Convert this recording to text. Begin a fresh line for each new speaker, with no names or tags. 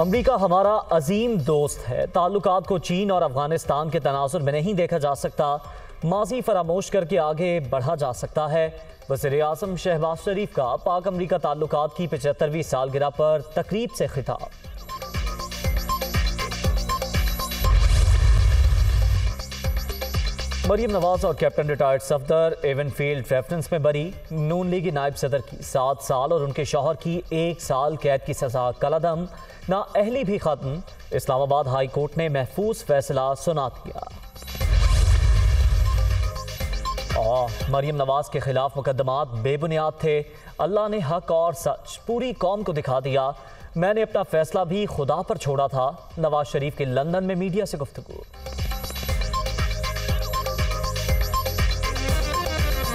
अमरीका हमारा अजीम दोस्त है। ताल्लुकात को चीन और अफगानिस्तान के तनाजुर में नहीं देखा जा सकता। माजी फरामोश करके आगे बढ़ा जा सकता है। वज़ीर-ए-आज़म शहबाज शरीफ का पाक अमरीका ताल्लुकात की 75वीं सालगिरह पर तकरीब से खिताब। मरियम नवाज और captain retired Safdar Avenfield reference में बरी। नून लीग की नायब सदर की 7 साल और उनके शौहर की 1 साल कैद की सजा कलअदम। नाअहली भी खत्म। इस्लामाबाद हाई कोर्ट ने महफूज फैसला सुना दिया। और मरियम नवाज के खिलाफ मुकदमात बेबुनियाद थे। अल्लाह ने हक और सच पूरी कौम को दिखा दिया। मैंने अपना फैसला भी खुदा पर छोड़ा था। नवाज शरीफ के लंदन में मीडिया से गुफ्तगू।